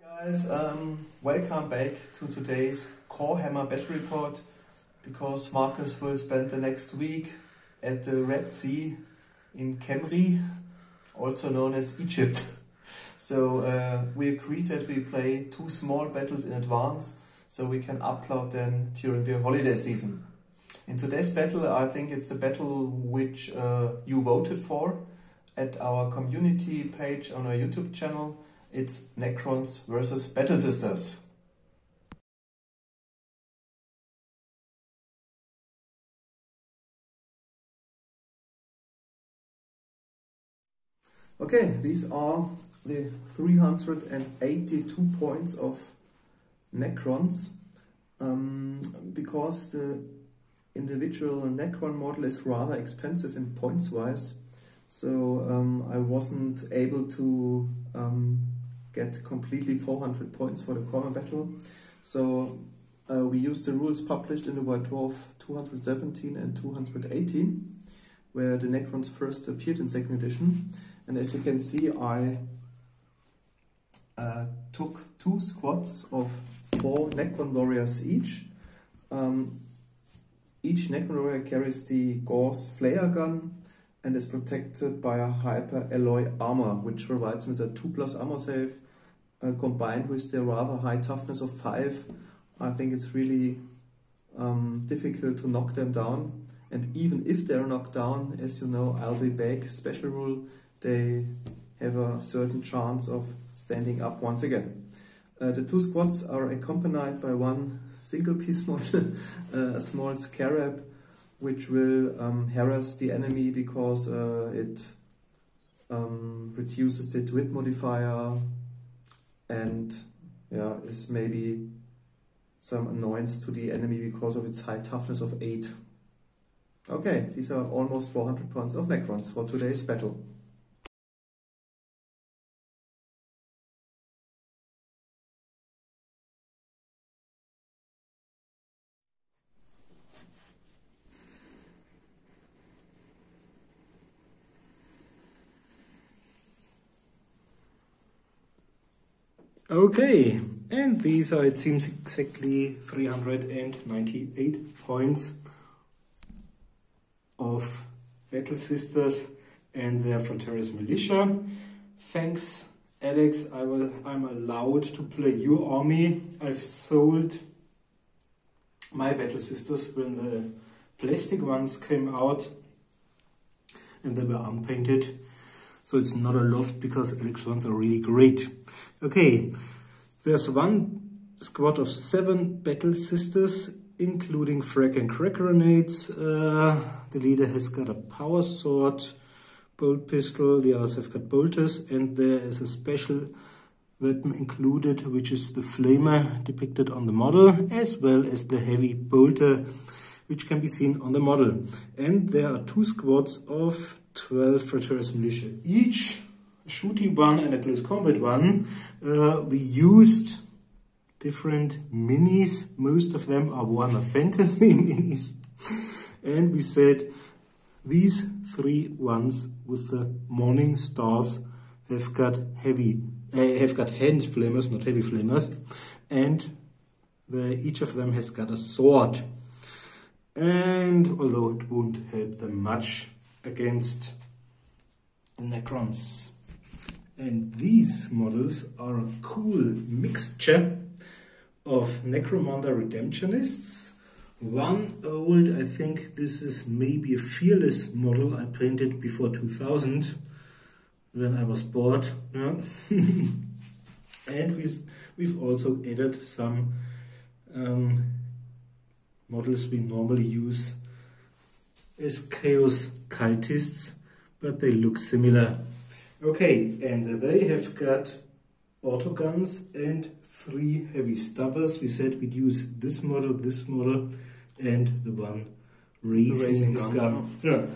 Guys, welcome back to today's Warhammer battle report, because Marcus will spend the next week at the Red Sea in Kemri, also known as Egypt. So we agreed that we play 2 small battles in advance so we can upload them during the holiday season. In today's battle, I think it's the battle which you voted for at our community page on our YouTube channel. It's Necrons versus Battle Sisters. Okay, these are the 382 points of Necrons. Because the individual Necron model is rather expensive in points wise, so I wasn't able to get completely 400 points for the corner battle. So we used the rules published in the White Dwarf 217 and 218, where the Necrons first appeared in 2nd edition. And as you can see, I took 2 squads of 4 Necron warriors each. Each Necron warrior carries the Gauss flare gun and is protected by a hyper alloy armor, which provides me with a 2+ armor save, combined with the rather high toughness of 5. I think it's really difficult to knock them down. And even if they're knocked down, as you know, I'll be back special rule, they have a certain chance of standing up once again. The 2 squads are accompanied by 1 single piece model, a small scarab, which will harass the enemy because it reduces the twit modifier and is maybe some annoyance to the enemy because of its high toughness of 8. Okay, these are almost 400 points of Necrons for today's battle. Okay, and these are, it seems, exactly 398 points of Battle Sisters and their Frontiers Militia. Thanks, Alex, I'm allowed to play your army. I've sold my Battle Sisters when the plastic ones came out and they were unpainted. So it's not a loft because Alex ones are really great. Okay, there's 1 squad of 7 Battle Sisters, including frag and crack grenades. The leader has got a power sword, bolt pistol, the others have got bolters, and there is a special weapon included, which is the flamer depicted on the model, as well as the heavy bolter, which can be seen on the model. And there are 2 squads of 12 Frontiers Militia each, a shooty one and a close combat one. We used different minis. Most of them are Warhammer Fantasy minis. And we said these 3 ones with the morning stars have got hand flamers, not heavy flamers. And each of them has got a sword. And although it won't help them much against the Necrons. And these models are a cool mixture of Necromunda Redemptionists. 1 old, I think this is maybe a Fearless model I painted before 2000 when I was bored. Yeah. And we've also added some models we normally use as Chaos Cultists, but they look similar. Okay, and they have got autoguns and 3 heavy stubbers. We said we'd use this model, and the one raising his gun. Yeah.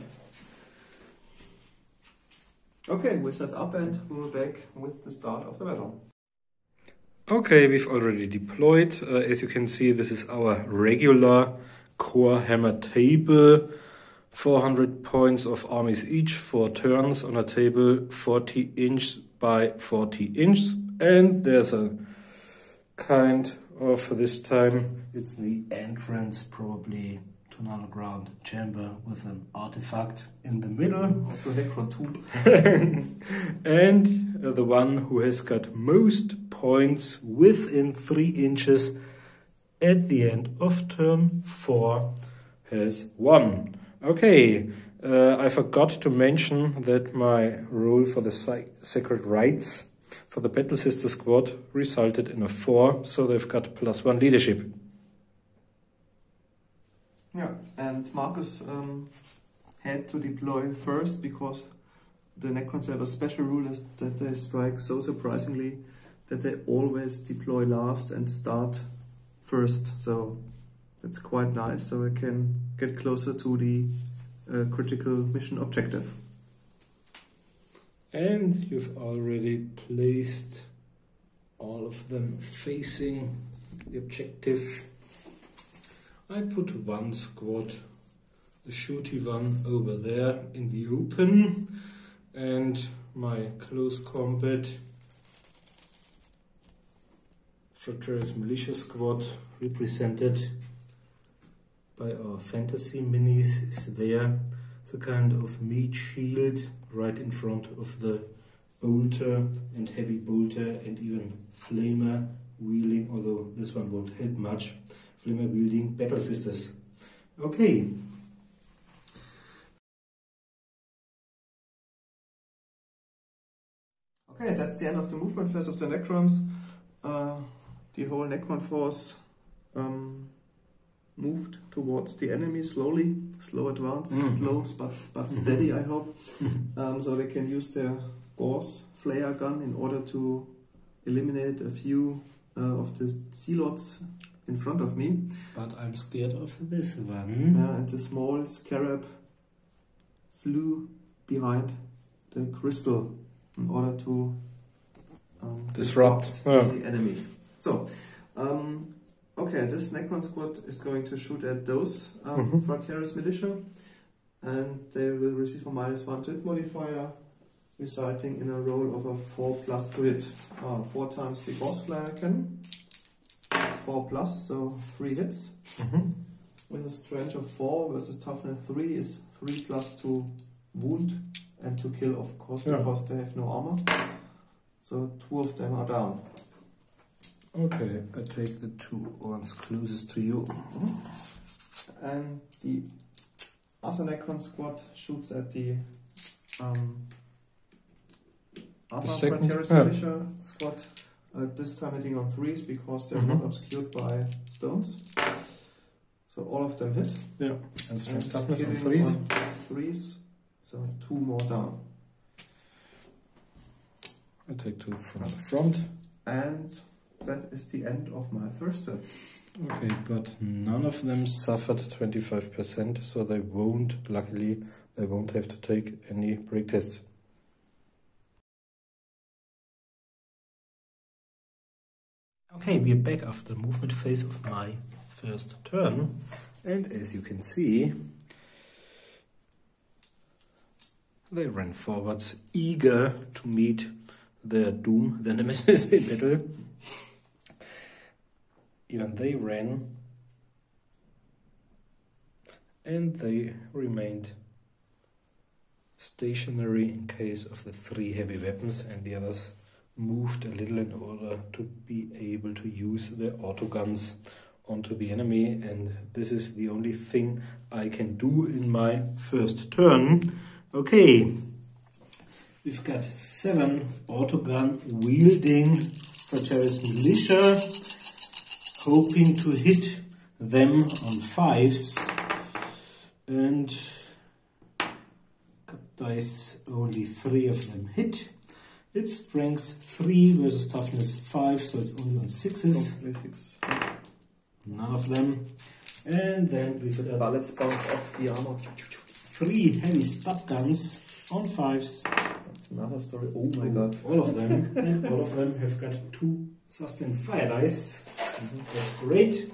Okay, we set up and we're back with the start of the battle. Okay, we've already deployed. As you can see, this is our regular Warhammer table. 400 points of armies each, 4 turns on a table, 40 inch by 40 inch. And there's a kind of, this time it's the entrance probably to an underground chamber with an artifact in the middle. To Necron 2. And the one who has got most points within 3 inches at the end of turn 4 has won. Okay, I forgot to mention that my roll for the Sacred Rites for the Battle Sister squad resulted in a 4, so they've got +1 leadership. Yeah, and Marcus had to deploy first because the Necrons have a special rule that they strike so surprisingly that they always deploy last and start first. So that's quite nice, so I can get closer to the critical mission objective. And you've already placed all of them facing the objective. I put one squad, the shooty one, over there in the open, and my close combat Frater's Militia squad, represented by our fantasy minis, is there. It's a kind of meat shield right in front of the bolter and heavy bolter, and even flamer wielding, although this one won't help much, flamer wielding Battle Sisters. Okay. Okay, that's the end of the movement phase of the Necrons. The whole Necron force moved towards the enemy slowly, slow advance, slow but steady, I hope. So they can use their Gauss flare gun in order to eliminate a few of the zealots in front of me. But I'm scared of this one. Yeah, and the small scarab flew behind the crystal in order to disrupt the enemy. So, okay, this Necron squad is going to shoot at those Frater's Militia, and they will receive a -1 to hit modifier, resulting in a roll of a 4+ to hit. 4 times the Gauss flare cannon, 4+, so 3 hits. With a strength of 4 versus toughness 3 is 3+ to wound and to kill, of course, because they have no armor. So 2 of them are down. Okay, I take the 2 ones closest to you. And the other Necron squad shoots at the other Frater's Militia squad, this time hitting on 3s because they're not obscured by stones. So all of them hit. Yeah, and strength toughness on 3s. So 2 more down. I take 2 from the front. And that is the end of my first turn. Okay, but none of them suffered 25%, so they won't, luckily, they won't have to take any break tests. Okay, we are back after the movement phase of my first turn, and as you can see, they ran forwards, eager to meet their doom, their nemesis in battle. Even they ran, and they remained stationary in case of the 3 heavy weapons, and the others moved a little in order to be able to use their autoguns onto the enemy, and this is the only thing I can do in my first turn. Okay, we've got 7 autogun wielding Frater's Militia, hoping to hit them on 5s, and cut dice, only 3 of them hit. It's strength 3 versus toughness 5, so it's only on 6s. None of them. And then we've got bullets bounce off the armor. 3 heavy spud guns on 5s. That's another story. Oh my god. All of them. And all of them have got 2 sustained fire dice. That's great.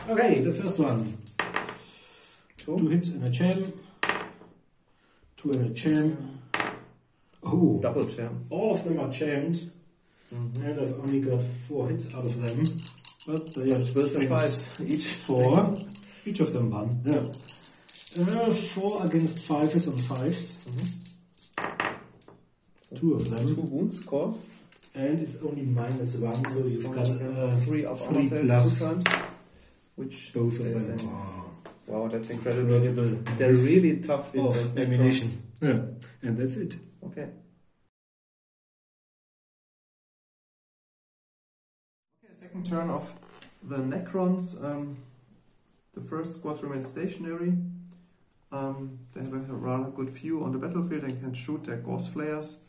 Okay, the first one. 2 hits and a jam. 2 and a jam. Oh, double jam. All of them are jammed. and I've only got 4 hits out of them. But they That's worth the fives. Each 4. Each of them 1. Yeah. 4 against 5 is on 5s. So 2 of them. 2 wounds caused. And it's only -1, so you've got 3 up 3 plus 2 times. Which both of is them. Wow, that's incredible. They're really tough. Of ammunition. Yeah, and that's it. Okay. Okay, second turn of the Necrons. The first squad remains stationary. They have a rather good view on the battlefield and can shoot their Gauss flares.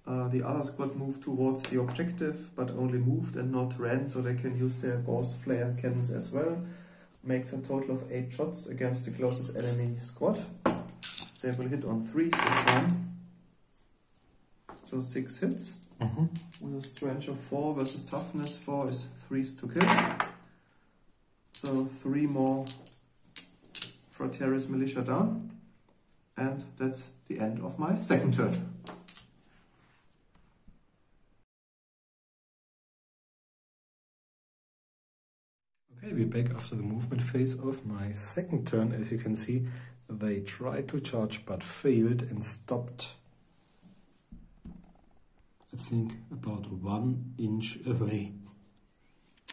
The other squad moved towards the objective, but only moved and not ran, so they can use their Gauss flare cannons as well. Makes a total of 8 shots against the closest enemy squad. They will hit on 3s this time. So 6 hits. With a strength of 4 versus toughness 4 is 3s to kill. So 3 more Frontiers Militia down. And that's the end of my second turn. Okay, we're back after the movement phase of my second turn. As you can see, they tried to charge but failed and stopped, I think, about 1 inch away.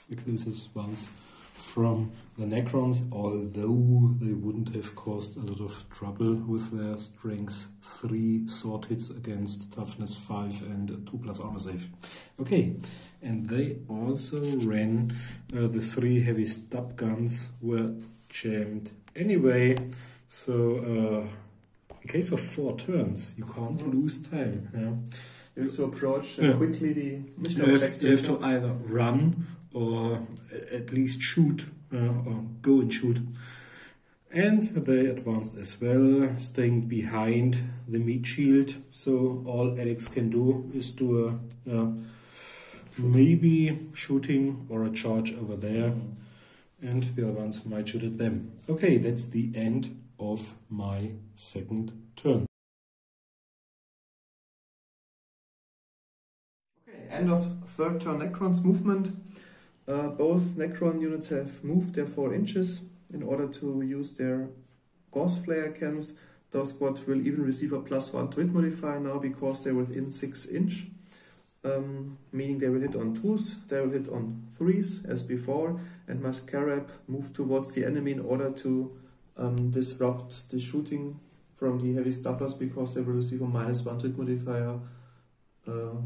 The closest ones from the Necrons, although they wouldn't have caused a lot of trouble with their strength 3 sword hits against toughness 5 and 2+ armor save. Okay, and they also ran the 3 heavy stub guns were jammed anyway, so in case of 4 turns you can't lose time. Yeah? You have to approach quickly the mission objective. You have to either run or at least shoot, or go and shoot. And they advanced as well, staying behind the meat shield. So all Alex can do is do a maybe shooting or a charge over there, and the other ones might shoot at them. Okay, that's the end of my second turn. Okay, end of third turn Necrons movement. Both Necron units have moved their 4 inches in order to use their Gauss flare cannons. Those squad will even receive a +1 to hit modifier now because they're within 6 inch. Meaning they will hit on 2s, they will hit on 3s as before, and my Scarab moved towards the enemy in order to disrupt the shooting from the heavy stubbers because they will receive a -1 to hit modifier.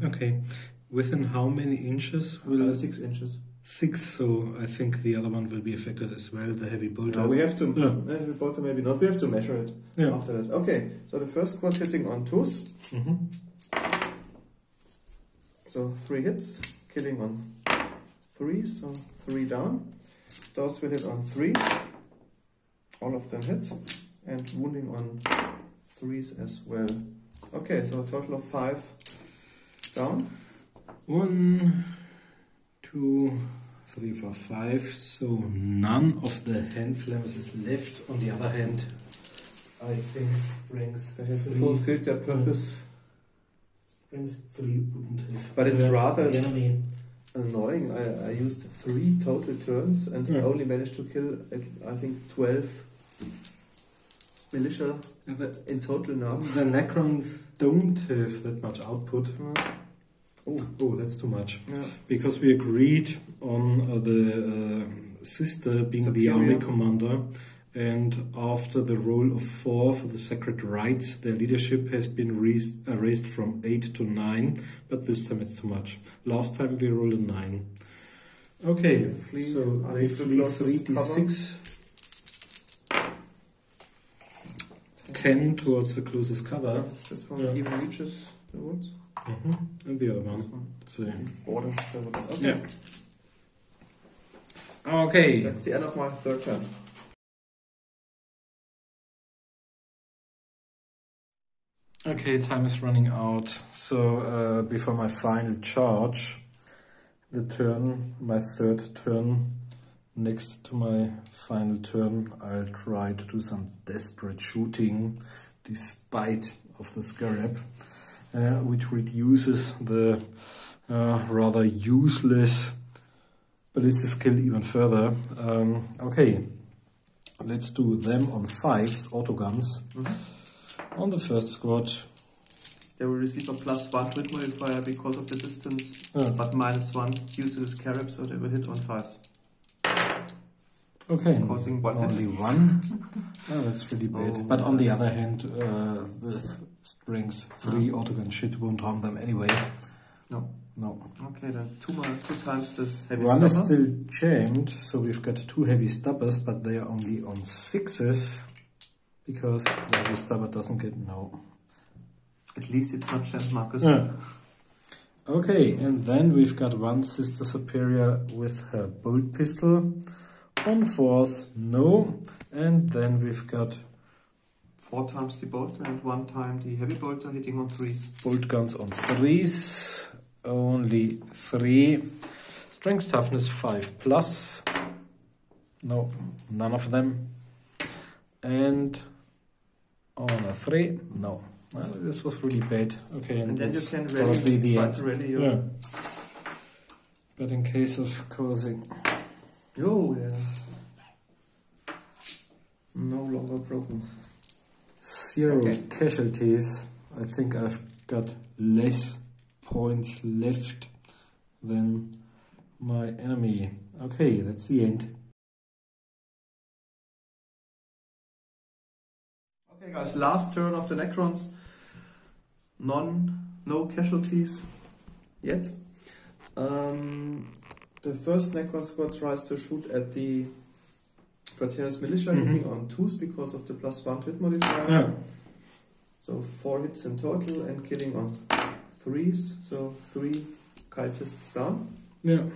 Okay, within how many inches will 6 inches. 6, so I think the other one will be affected as well, the heavy bolter. No, we have to, heavy bolter maybe not, we have to measure it after that. Okay, so the first squad hitting on 2s. So 3 hits, killing on 3s, so 3 down. Those will hit on 3s, all of them hit, and wounding on 3s as well. Okay, so a total of 5 down. 1, 2, 3, 4, 5. So none of the hand flammers is left. On the other hand, I think springs they have fulfilled their purpose. Springs 3 wouldn't have. But it's rather the enemy. Annoying. I used 3 total turns and only managed to kill, I think, 12 militia in total now. The Necron don't have that much output. Oh, that's too much. Yeah. Because we agreed on the sister being the army commander, and after the roll of 4 for the sacred rites, their leadership has been raised from 8 to 9, but this time it's too much. Last time we rolled a 9. Okay, so they flee 3d6. 10 towards the closest cover. This one even reaches the woods. And the other one. So, border the woods. Okay. Yeah. Okay. That's the end of my third turn. Okay, time is running out. So before my final charge, my third turn, next to my final turn, I'll try to do some desperate shooting despite of the Scarab, which reduces the rather useless ballistic skill even further. Okay, let's do them on 5s, autoguns. On the first squad. They will receive a +1 to hit modifier because of the distance, but -1 due to the scarab, so they will hit on 5s. Okay, causing one only hit. one. Oh, that's really bad. But on the other hand, the strength 3 autogun shit won't harm them anyway. No. No. Okay, then two times this heavy One stubber. is still jammed, so we've got 2 heavy stubbers, but they are only on 6s. Because the heavy stubber doesn't get no. At least it's not jammed, Marcus. Yeah. Okay, and then we've got one Sister Superior with her bolt pistol. On 4s, no. And then we've got 4 times the bolter and 1 time the heavy bolter hitting on 3s. bolt guns on 3s. Only 3. Strength toughness 5+. No, none of them. And on a 3, no. Well, this was really bad. Okay, And then you that's can probably the try end. to rally your... Yeah. But in case of causing... Oh, yeah. No longer broken. 0 Okay. casualties. I think I've got less points left than my enemy. Okay, that's the end. Okay, guys, last turn of the Necrons. No casualties yet. The first Necron squad tries to shoot at the Frontiers Militia, hitting on 2s because of the +1 to hit modifier. Yeah. So 4 hits in total and killing on 3s. So 3 cultists down. Yeah.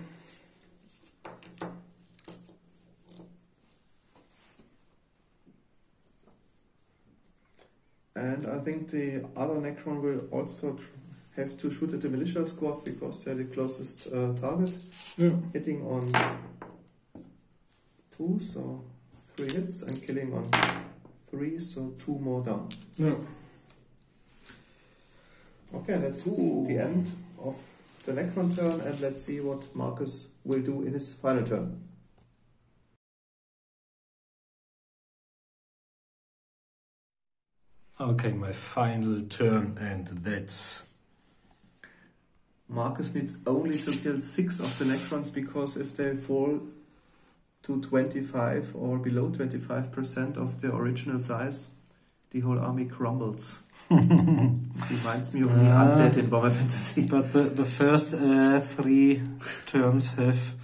And I think the other Necron will also have to shoot at the militia squad because they're the closest target. Yeah. Hitting on 2, so 3 hits, and killing on 3, so 2 more down. Yeah. Okay, that's the end of the Necron turn, and let's see what Marcus will do in his final turn. Okay, my final turn, and that's... Marcus needs only to kill 6 of the Necrons, because if they fall to 25 or below 25% of their original size, the whole army crumbles. It reminds me of the undead in Warhammer Fantasy. But the first 3 turns have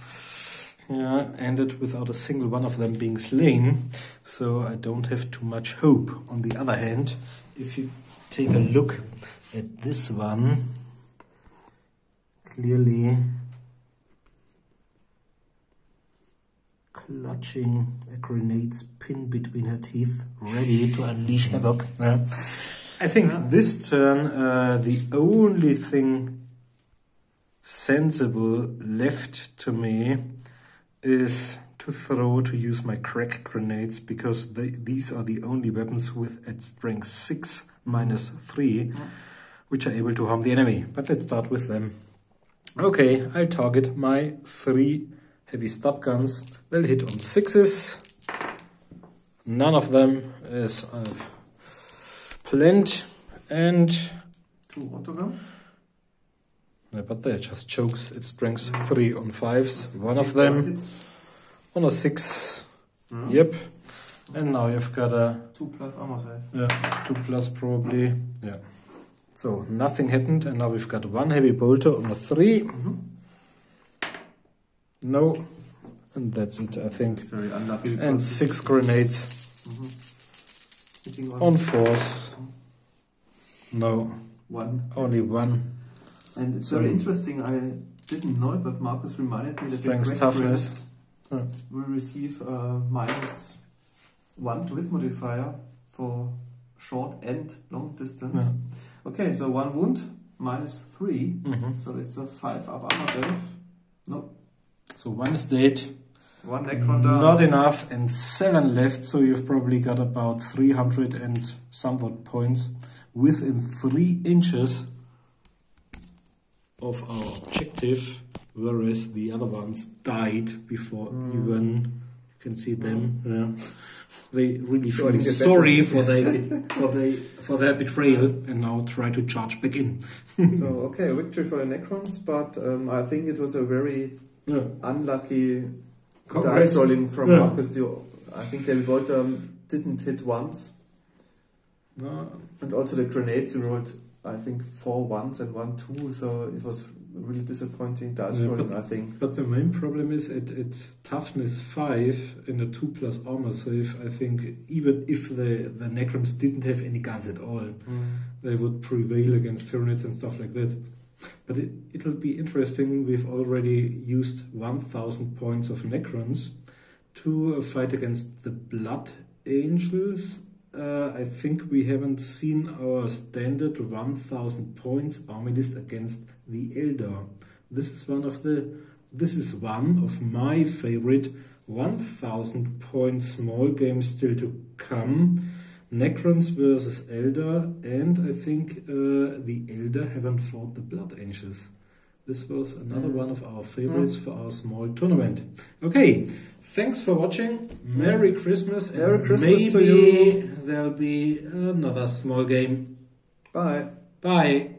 ended without a single one of them being slain, so I don't have too much hope. On the other hand, if you take a look at this one, clearly clutching a grenade's pin between her teeth, ready to unleash havoc. I think this turn, the only thing sensible left to me is to use my crack grenades, because these are the only weapons with at strength 6 -3, which are able to harm the enemy. But let's start with them. Okay, I'll target my 3 heavy stub guns. They'll hit on 6s. None of them is planned, and 2 autoguns. no, but they're just chokes. It's strength 3 on 5s. One of them on a 6. Yep. And now you've got a 2+ armor save. yeah, 2+ probably. Yeah. So nothing happened, and now we've got 1 heavy bolter on a 3. No, and that's it, I think. Very unlucky. And 6 grenades Hitting on 4s. No, 1. only 1. And it's very interesting. I didn't know it, but Marcus reminded me that the Strength crack toughness grenades will receive a -1 to hit modifier for short and long distance. Yeah. Okay, so 1 wound, -3. So it's a 5 up armor save. No. So 1 is dead. 1 Necron down. Not enough, and 7 left, so you've probably got about 300 and somewhat points within 3 inches. of our objective, whereas the other ones died before even you can see them. They really feel sorry for their betrayal and now try to charge back in. So okay, victory for the Necrons, but I think it was a very unlucky dice rolling from Marcus. I think David Walter didn't hit once. And also the grenades you rolled, I think 4 ones and 1 2, so it was really disappointing dice rolling, I think. But the main problem is at toughness 5 in a 2+ armor save, I think even if the Necrons didn't have any guns at all, they would prevail against Tyranids and stuff like that. But it'll be interesting. We've already used 1000 points of Necrons to fight against the Blood Angels. I think we haven't seen our standard 1000 points army list against the Elder. This is one of my favorite 1000 point small games still to come. Necrons versus Elder, and I think the Elder haven't fought the Blood Angels. This was another one of our favorites for our small tournament. Okay, thanks for watching. Merry Christmas. And Merry Christmas maybe to you. There'll be another small game. Bye. Bye.